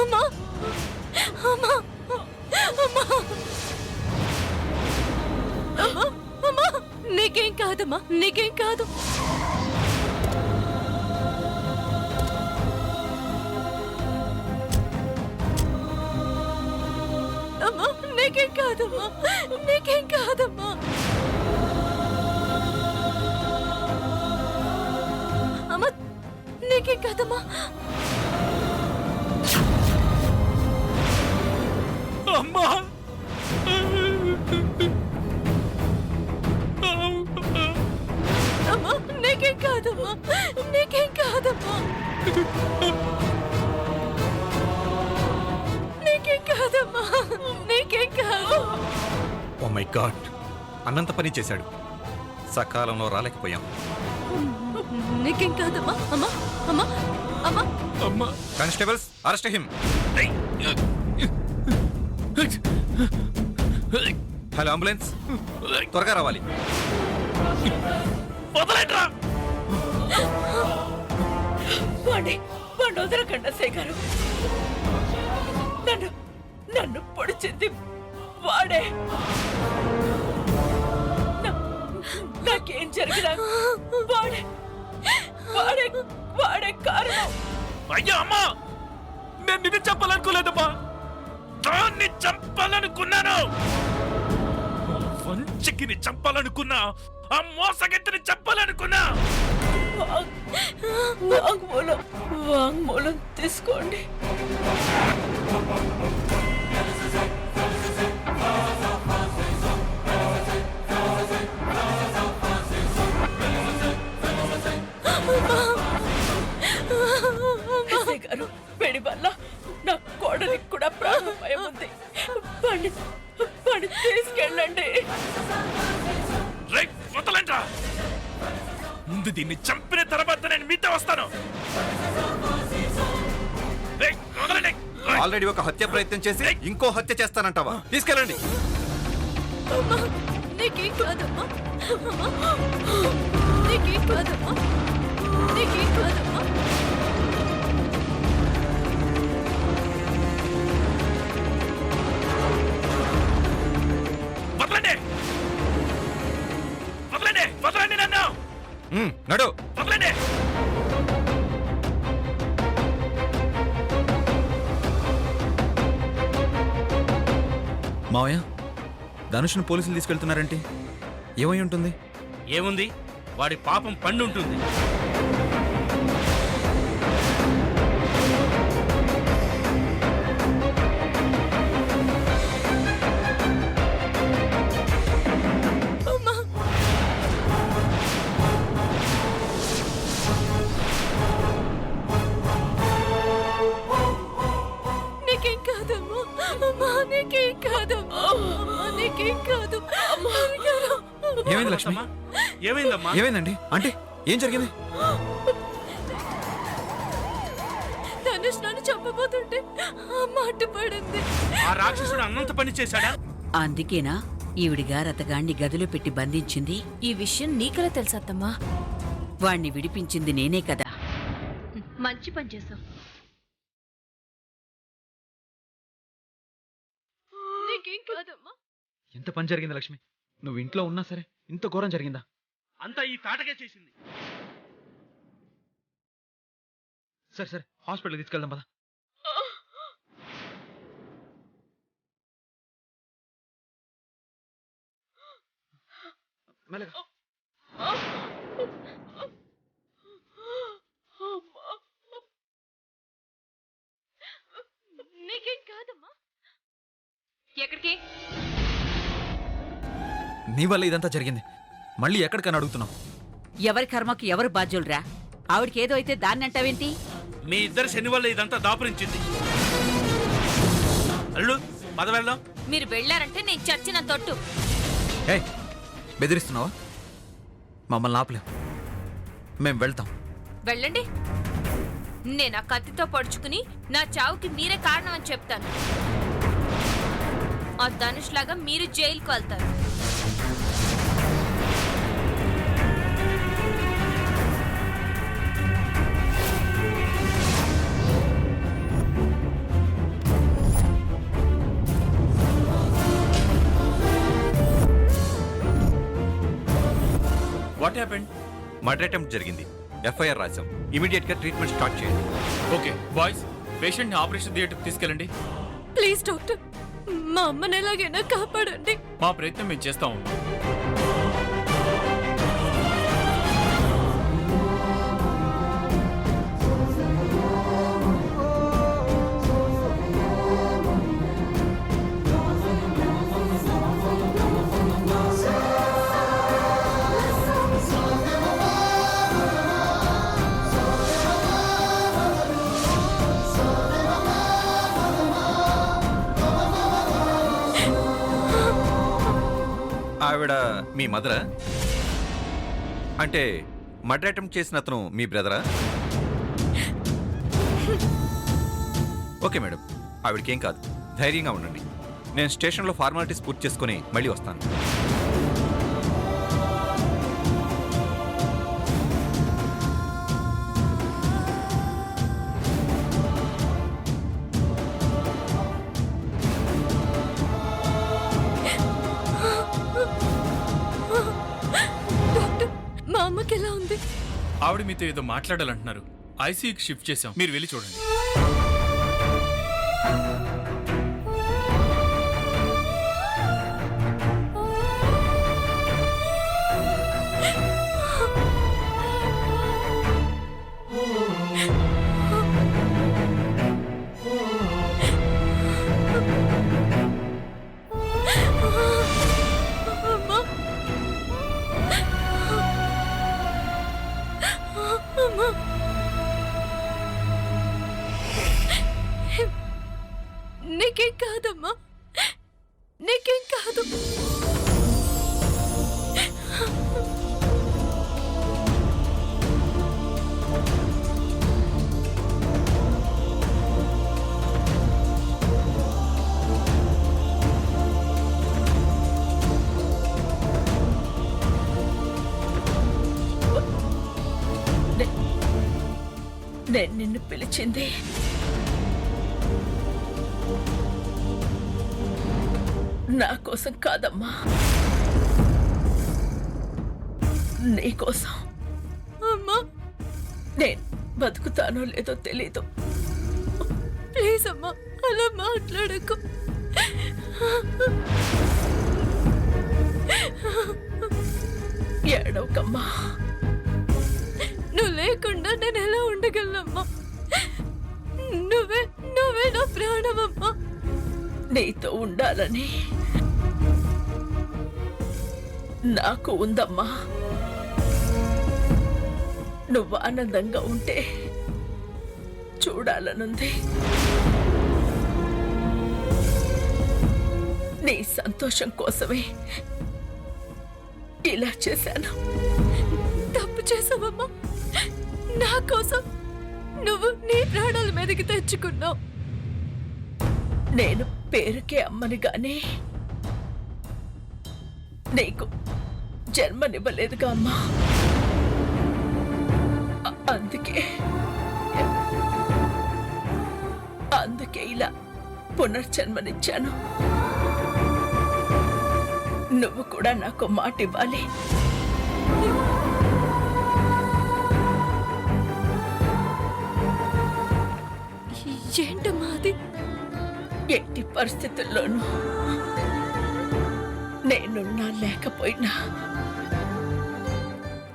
అమ్మా అమ్మా అమ్మా అమ్మా అమ్మా నీకేం కాదమ్మా, నీకేం కాదు. అమ్మా నీకేం కాదమ్మా, నీకేం కాదమ్మా. అమ్మా నీకేం కాదమ్మా. అమ్మా అమ్మా నీకేం కాదమ్మా, నీకేం కాదమ్మా. నీకేం కాదమ్మా, నీకేం కాదు. ఓ మై గాడ్, అన్నంత పని చేశాడు, సకాలంలో రాలేకపోయాం. నీకేం కాదమ్మా. అమ్మా అమ్మా అమ్మా అమ్మా constables, arrest him. Hello ambulance, త్వరగా రావాలి. వదలండ్రా. వాణ్ణి వదలకండి అసయ్య గారు. నన్ను నన్ను పొడిచింది వాడే. నాకేం జరిగినా వాడే వాడే వాడే కారణం. అయ్యా అమ్మా, నేను నిన్ను చంపాలనుకోలేదమ్మా, దాన్ని చంపాలనుకున్నాను. వంచకిని చంపాలనుకున్నా, ఆ మోసగెత్తిని చంపాలనుకున్నా. వాంగ్మూలం తీసుకోండి. గారు వెడి వల్ల నా కోడలికి కూడా ప్రాణభయం ఉంది. వాడిని తీసుకెళ్ళండి. వదలండ్రా. ముందు దీన్ని చంపిన తర్వాత నేను మీతో వస్తాను. ఆల్రెడీ ఒక హత్య ప్రయత్నం చేసి ఇంకో హత్య చేస్తానంటావా? తీసుకెళ్ళండి. అమ్మా నీకేం కాదమ్మా. అమ్మా నీకేం కాదమ్మా, నీకేం కాదమ్మా. వదలండి, వదలండి, వదలండి నన్ను. నడు. వదలండి. మావయ్య, ధనుష్ను పోలీసులు తీసుకెళ్తున్నారంటే ఏమై ఉంటుంది? ఏముంది, వాడి పాపం పండు ఉంటుంది. నీకేం కాదమ్మా. అమ్మా నీకేం కాదమ్మా. అమ్మా నీకేం కాదు. ఏమైంది లక్ష్మి? ఏమైందమ్మా? ఏమైందండి? అంటే ఏం జరిగింది? ధనుష్ నన్ను చంపబోతుంటే అమ్మ అడ్డుపడింది. ఆ రాక్షసుడు అన్నంత పని చేశాడా? అందుకేనా ఈవిడిగా రతగాణ్ణి గదిలో పెట్టి బంధించింది? ఈ విషయం నీకెలా తెలుసత్తమ్మా? వాణ్ణి విడిపించింది నేనే కదా. మంచి పని చేసావు. నీకేం కాదమ్మా. ఎంత పని జరిగింది లక్ష్మి? నువ్వు ఇంట్లో ఉన్నా సరే ఇంత ఘోరం జరిగిందా? అంతా ఈ తాటకే చేసింది. సరే సరే, హాస్పిటల్కి తీసుకెళ్దాం పద. మెల్లగా. నీకేం కాదమ్మా. ఎక్కడికి? నీ వల్ల ఇదంతా జరిగింది, మళ్ళీ ఎక్కడికని అడుగుతున్నావు? ఎవరి కర్మకు ఎవరు బాధ్యులురా? ఆవిడకేదో అయితే దాన్ని అంటావేంటి? మీ ఇద్దరు శని వల్ల ఇదంతా దాపురించింది. అల్లుడు పద వెళ్దాం. మీరు వెళ్ళారంటే నేను చచ్చిన తొట్టు. ఏ బెదిరిస్తున్నావా? మమ్మల్ని ఆపలేవు, మేం వెళ్తాం. వెళ్ళండి. నేను ఆ కత్తితో పొడుచుకుని నా చావుకి మీరే కారణం అని చెప్తాను. ఆ ధనుష్ లాగా మీరు జైలుకు వెళ్తారు. What happened? మర్డర్ అటెంప్ట్ జరిగింది. ఎఫ్ఐఆర్ రాశాం. ఇమీడియట్ గా ట్రీట్మెంట్ స్టార్ట్ చేయండి. ఓకే బాయ్స్, పేషెంట్ ని ఆపరేషన్ థియేటర్కి తీసుకెళ్ళండి. ప్లీజ్ డాక్టర్, మా అమ్మని ఎలాగైనా కాపాడండి. మా ప్రయత్నం మేము చేస్తాము. ఆవిడ మీ మదరా? అంటే మర్డర్ అటెంప్ట్ చేసిన అతను మీ బ్రదరా? ఓకే మేడం, ఆవిడకేం కాదు, ధైర్యంగా ఉండండి. నేను స్టేషన్లో ఫార్మాలిటీస్ పూర్తి చేసుకుని మళ్ళీ వస్తాను. డాక్టర్, మా అమ్మకి ఎలా ఉంది? ఆవిడ మీతో ఏదో మాట్లాడాలంటున్నారు. ఐసీయూకి షిఫ్ట్ చేశాం, మీరు వెళ్ళి చూడండి. అమ్మా, అమ్మా, నీకేం కాదమ్మా, నీకేం కాదు. నేను నిన్ను పిలిచింది నా కోసం కాదమ్మా, నీ కోసం. అమ్మా, నేను బతుకుతానో లేదో తెలీదు. ప్లీజ్ అమ్మా, అలా మాట్లాడకు. ఏడవకమ్మా, నువ్వు లేకుండా నేను ఎలా ఉండగలనమ్మా? నువ్వే నువ్వే నా ప్రాణమమ్మా. నీతో ఉండాలని నాకు ఉందమ్మా. నువ్వు ఆనందంగా ఉంటే చూడాలనుంది. నీ సంతోషం కోసమే ఇలా చేశాను. తప్పు చేసావమ్మా. నా కోసం నువ్వు నీ ప్రాణాల మీదకి తెచ్చుకున్నావు. నేను పేరుకే అమ్మని గాని నీకు జన్మనివ్వలేదుగా అమ్మా. అందుకే ఇలా పునర్జన్మనిచ్చాను. నువ్వు కూడా నాకు మాట ఇవ్వాలి. ఏంటమ్మా అది? ఎట్టి పరిస్థితుల్లోనూ నేనున్నా లేకపోయినా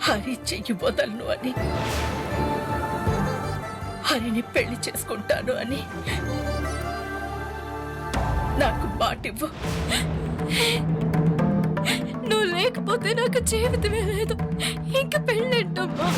హరి చెయ్యి వదలను అని, హరిని పెళ్లి చేసుకుంటాను అని నాకు మాటివ్వు. నువ్వు లేకపోతే నాకు జీవితమే లేదు. ఇంక పెళ్ళేంటమ్మా?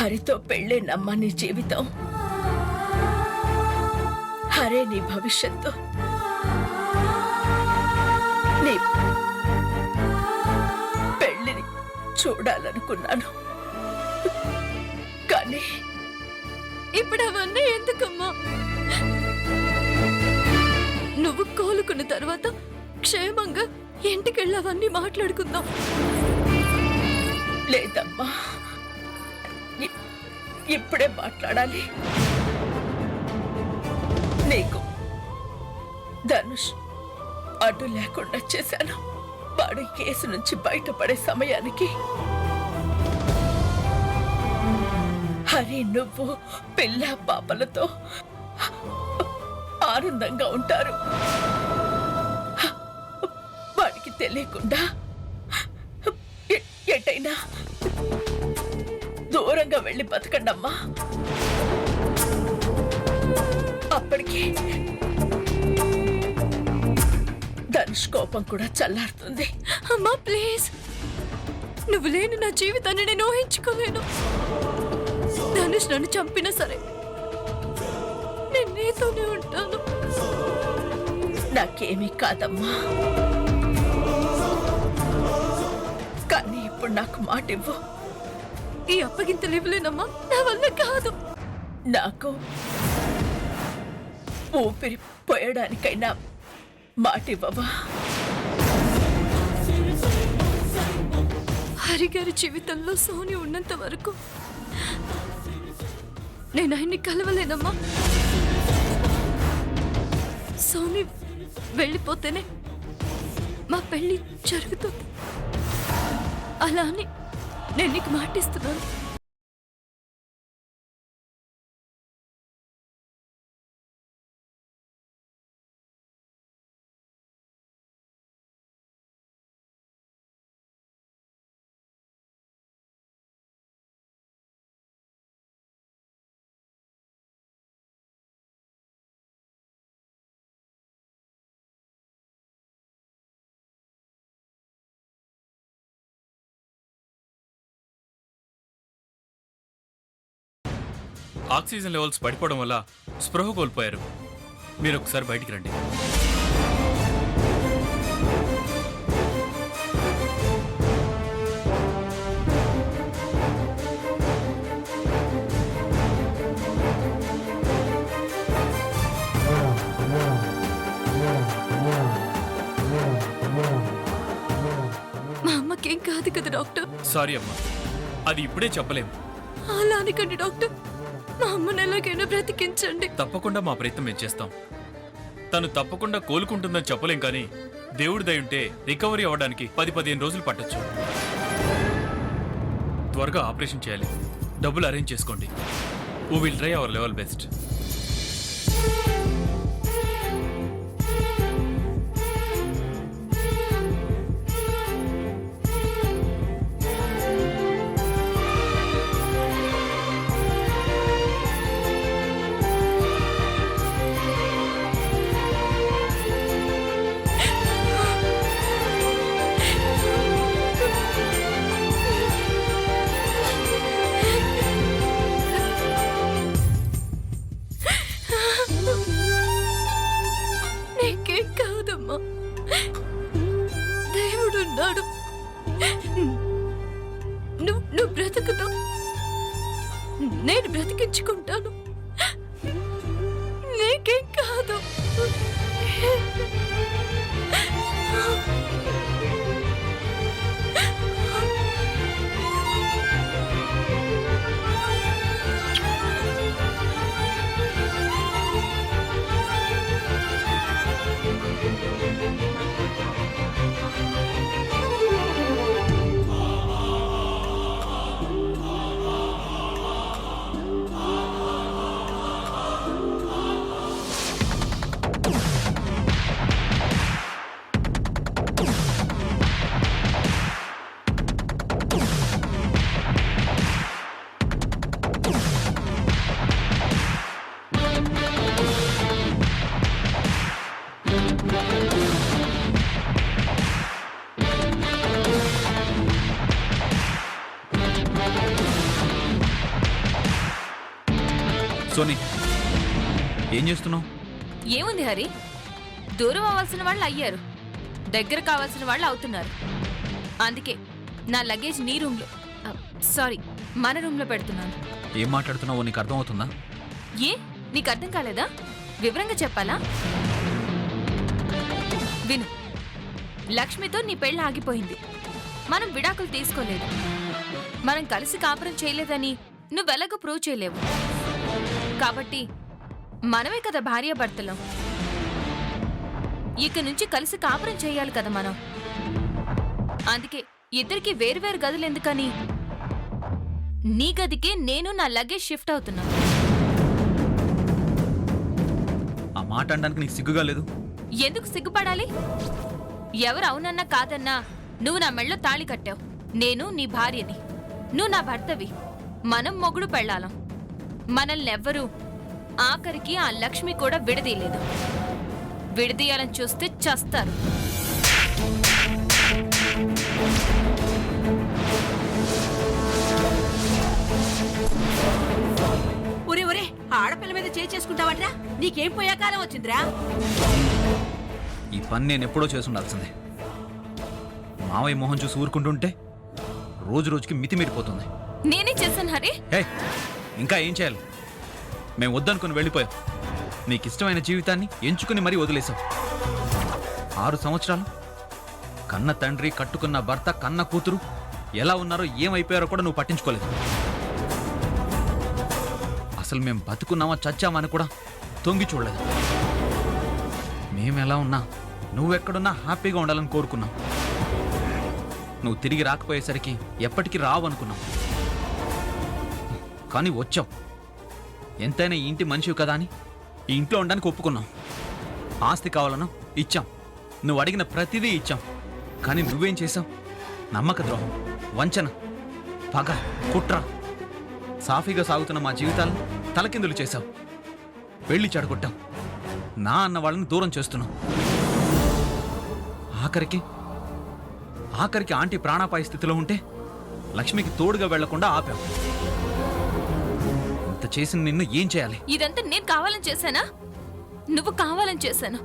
హరితో పెళ్ళేనమ్మా నీ జీవితం. హరే నీ భవిష్యత్తు. నీ పెళ్ళిని చూడాలనుకున్నాను, కానీ ఇప్పుడు అవన్నీ ఎందుకమ్మా? నువ్వు కోలుకున్న తర్వాత క్షేమంగా ఇంటికెళ్ళి అవన్నీ మాట్లాడుకుందాం. లేదమ్మా, ఇప్పుడే మాట్లాడాలి. నీకు ధనుష్ అడ్డు లేకుండా చేశాను. వాడు కేసు నుంచి బయటపడే సమయానికి హరి నువ్వు పిల్ల పాపలతో ఆనందంగా ఉంటారు. వాడికి తెలియకుండా ఎటైనా దూరంగా వెళ్ళి బతకండమ్మా. అప్పటికి ధనుష్ కోపం కూడా చల్లారుతుంది. అమ్మా ప్లీజ్, నువ్వు లేని నా జీవితాన్ని నేను ఊహించుకోలేను. ధనుష్ నన్ను చంపినా సరే నేను నీతోనే ఉంటాను. నాకేమీ కాదమ్మా, కానీ ఇప్పుడు నాకు మాట ఇవ్వు. ఈ అప్పగింతలు ఇవ్వలేనమ్మా, నా వల్ల కాదు. నాకు ఊపిరి పోయడానికైనా మాట ఇవ్వవా? హరిగారి జీవితంలో సోని ఉన్నంత వరకు నేను ఆయన్ని కలవలేనమ్మా. సోని వెళ్ళిపోతేనే మా పెళ్లి జరుగుతుంది. అలా అని నేను నీకు మాటిస్తున్నాను. ఆక్సిజన్ లెవెల్స్ పడిపోవడం వల్ల స్పృహ కోల్పోయారు. మీరు ఒకసారి బయటికి రండి. మా అమ్మకేం కాదు కదా డాక్టర్? సారీ అమ్మా, అది ఇప్పుడే చెప్పలేము. అలా అనకండి డాక్టర్, మా అమ్మను ఎలాగైనా బ్రతికించండి. తప్పకుండా మా ప్రయత్నం మేము చేస్తాం. తను తప్పకుండా కోలుకుంటుందని చెప్పలేం, కానీ దేవుడి దయ ఉంటే రికవరీ అవ్వడానికి 10-15 రోజులు పట్టొచ్చు. త్వరగా ఆపరేషన్ చేయాలి. డబ్బులు అరేంజ్ చేసుకోండి. We will try our level best. నీకేం కాదమ్మా, దేవుడున్నాడు. నువ్వు బ్రతుకుతావు, నేను బ్రతికించుకుంటాను. నీకేం కాదు. సోనీ, ఏం చేస్తున్నావు? ఏముంది హరి, దూరం అవ్వాల్సిన వాళ్ళు అయ్యారు, దగ్గర కావాల్సిన వాళ్ళు అవుతున్నారు. అందుకే నా లగేజ్ నీ రూమ్లో, సారీ మన రూమ్లో పెడుతున్నాను. ఏం మాట్లాడుతున్నావో నీకు అర్థమవుతుందా? ఏ నీకు అర్థం కాలేదా? వివరంగా చెప్పాలా? విను, లక్ష్మితో నీ పెళ్ళి ఆగిపోయింది. మనం విడాకులు తీసుకోలేదు. మనం కలిసి కాపురం చేయలేదని నువ్వెలాగో ప్రూవ్ చేయలేవు. కాబట్టి మనమే కదా భార్యాభర్తలం. ఇక నుంచి కలిసి కాపురం చేయాలి కదా మనం. అందుకే ఇద్దరికి వేరువేరు గదులు ఎందుకని నీ గదికి నేను నా లగేజ్ షిఫ్ట్ అవుతున్నాను. ఆ మాట అనడానికి నీకు సిగ్గుగా లేదు? ఎందుకు సిగ్గుపడాలి? ఎవరు అవునన్నా కాదన్నా నువ్వు నా మెళ్ళో తాళి కట్టావు. నేను నీ భార్యని, నువ్వు నా భర్తవి. మనం మొగుడు పెళ్ళాలం. మనల్ని ఎవ్వరూ ఆఖరికి ఆ లక్ష్మి కూడా విడదీయలేదు. విడదీయాలని చూస్తే చస్తారు. ఒరే ఒరే, ఆడపిల్ల మీద చేసుకుంటావట్రా? నీకేం పోయే కాలం వచ్చిందిరా? ఈ పని నేను ఎప్పుడో చేసి ఉండాల్సిందే. మావయ్య మోహన్ చూసి ఊరుకుంటుంటే రోజు రోజుకి మితిమీరిపోతుంది. నేనే చేశాను హరి. హే, ఇంకా ఏం చేయాలి? మేము వద్దనుకుని వెళ్ళిపోయాం. నీకు ఇష్టమైన జీవితాన్ని ఎంచుకుని మరీ వదిలేశావు. 6 సంవత్సరాలు కన్న తండ్రి, కట్టుకున్న భర్త, కన్న కూతురు ఎలా ఉన్నారో ఏమైపోయారో కూడా నువ్వు పట్టించుకోలేదు. అసలు మేము బతుకున్నామా చచ్చామా అని కూడా తొంగి చూడలేదు. మేమెలా ఉన్నా నువ్వెక్కడున్నా హ్యాపీగా ఉండాలని కోరుకున్నాం. నువ్వు తిరిగి రాకపోయేసరికి ఎప్పటికీ రావు అనుకున్నావు. కానీ వచ్చావు. ఎంతైనా ఈ ఇంటి మనిషివి కదా అని ఈ ఇంట్లో ఉండడానికి ఒప్పుకున్నాం. ఆస్తి కావాలను ఇచ్చాం. నువ్వు అడిగిన ప్రతిదీ ఇచ్చాం. కానీ నువ్వేం చేశావు? నమ్మక ద్రోహం, వంచన, పగ, కుట్ర. సాఫీగా సాగుతున్న మా జీవితాలను తలకిందులు చేశావు. పెళ్లి చెడగొట్టాం. నా అన్న వాళ్ళని దూరం చేస్తున్నావు. ఆఖరికి ఆంటీ ప్రాణాపాయ స్థితిలో ఉంటే లక్ష్మికి తోడుగా వెళ్లకుండా ఆపావు. ఇంత చేసిన నిన్ను ఏం చేయాలి? ఇదంతా నేను కావాలని చేశానా? నువ్వు కావాలని చేశాను.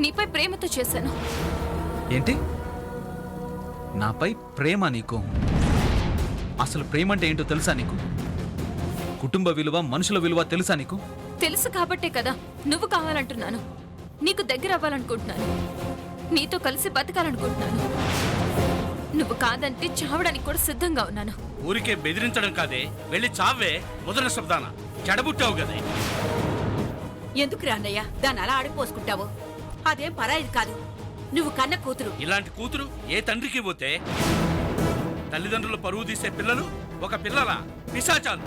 నీపై ప్రేమతో చేశాను. ఏంటి? నాపై ప్రేమ నీకు? అసలు ప్రేమ అంటే ఏంటో తెలుసా నీకు? కుటుంబ విలువ, మనుషుల విలువ తెలుసా నీకు? తెలుసు కాబట్టే కదా నువ్వు కావాలంటున్నాను. నీకు దగ్గర అవ్వాలనుకుంటున్నాను. నీతో కలిసి బతకాలనుకుంటున్నాను. నువ్వు కాదంటే చావడానికి కూడా సిద్ధంగా ఉన్నాను. ఊరికే బెదిరించడం కాదే, వెళ్ళి చావే. మొదల శబ్దాన చెడబుట్టావు కదే. ఎందుకు అన్నయ్య దాన్ని అలా ఆడిపోసుకుంటావు? అదేం పరాయిది కాదు. నువ్వు కన్న కూతురు. ఇలాంటి కూతురు ఏ తండ్రికి పోతే? తల్లిదండ్రులు పరువు తీసే పిల్లలు ఒక పిల్లలా? పిశాచాలు.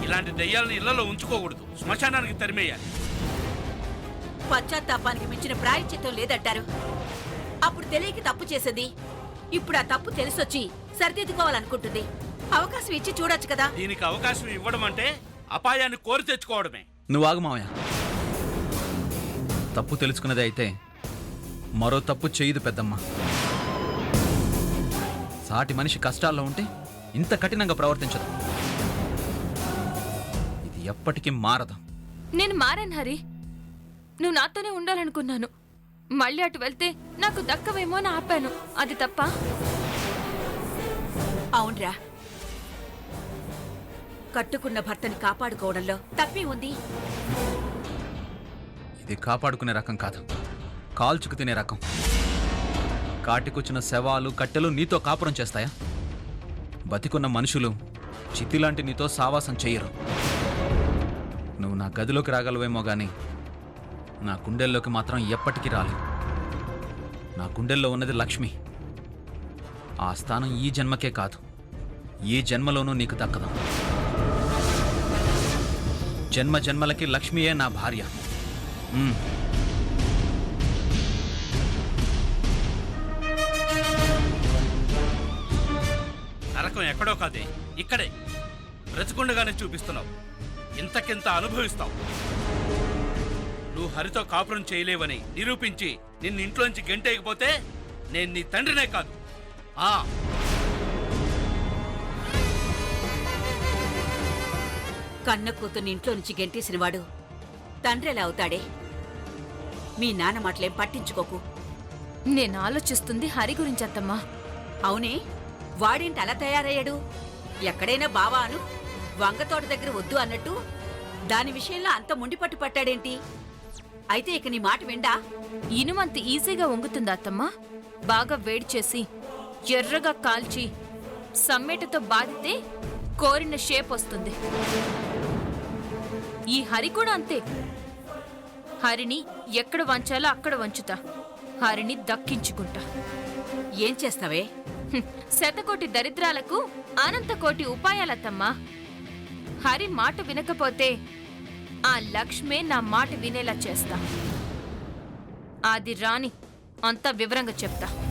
ఇలాంటి దయ్యాలను ఇళ్లలో ఉంచుకోకూడదు. శ్మశానానికి తరిమేయాలి. పశ్చాత్తాపానికి మించిన ప్రాయశ్చిత్తం లేదంటారు. అప్పుడు తెలియక తప్పు చేసింది. ఇప్పుడు ఆ తప్పు తెలిసొచ్చి సరిదిద్దుకోవాలనుకుంటుంది. అవకాశం ఇచ్చి చూడొచ్చు కదా. దీనికి అవకాశం ఇవ్వడం అంటే అపాయాన్ని కోరి తెచ్చుకోవడమే. నువ్వు ఆగు మావయ్య. తప్పు తెలుసుకున్నదే అయితే మరో తప్పు చేయదు పెద్దమ్మ. సాటి మనిషి కష్టాల్లో ఉంటే ఇంత కఠినంగా ప్రవర్తించదు. ఇది ఎప్పటికీ మారదు. నేను మారాను హరి. నువ్వు నాతోనే ఉండాలనుకున్నాను. మళ్ళీ అటు వెళ్తే నాకు దక్కవేమో అని ఆపాను. అది తప్ప? అవునరా, కట్టుకున్న భర్తని కాపాడుకోవడంలో తప్పి ఉంది. ఇది కాపాడుకునే రకం కాదు, కాల్చుకు తినే రకం. కాటికొచ్చిన శవాలు, కట్టెలు నీతో కాపురం చేస్తాయా? బతికున్న మనుషులు చితిలాంటి నీతో సావాసం చెయ్యరు. నువ్వు నా గదిలోకి రాగలవేమో గాని నా గుండెల్లోకి మాత్రం ఎప్పటికీ రాలేవు. నా గుండెల్లో ఉన్నది లక్ష్మి. ఆ స్థానం ఈ జన్మకే కాదు, ఏ జన్మలోనూ నీకు దక్కదు. జన్మ జన్మలకి లక్ష్మియే నా భార్య. నరకం ఎక్కడో కాదే, ఇక్కడే. బ్రతికుండగానే చూపిస్తున్నావు. ఇంతకింత అనుభవిస్తావు. నువ్వు హరితో కాపురం చేయలేవని నిరూపించి నిన్ను ఇంట్లోంచి గెంటేయకపోతే నేను నీ తండ్రినే కాదు. కన్న కూతుర్ని ఇంట్లో నుంచి గెంటేసినవాడు తండ్రి ఎలా అవుతాడే? మీ నాన్న మాటలేం పట్టించుకోకు. నేను ఆలోచిస్తుంది హరి గురించి అత్తమ్మా. అవునే, వాడేంటి అలా తయారయ్యాడు? ఎక్కడైనా బావా అను, వంగతోట దగ్గర వద్దు అన్నట్టు దాని విషయంలో అంత మొండిపట్టు పట్టాడేంటి? అయితే ఇక నీ మాట విండా? ఇనుమంత ఈజీగా వంగుతుందా అత్తమ్మా? బాగా వేడి చేసి ఎర్రగా కాల్చి సమ్మేటతో బాధితే కోరిన షేప్ వస్తుంది. ఈ హరి కూడా అంతే. హరిని ఎక్కడ వంచాలో అక్కడ వంచుతా. హరిని దక్కించుకుంటా. ఏం చేస్తావే? హ్మ్. శతకోటి దరిద్రాలకు అనంతకోటి ఉపాయాలత్తమ్మా. హరి మాట వినకపోతే ఆ లక్ష్మే నా మాట వినేలా చేస్తా. అది రాని అంతా వివరంగా చెప్తా.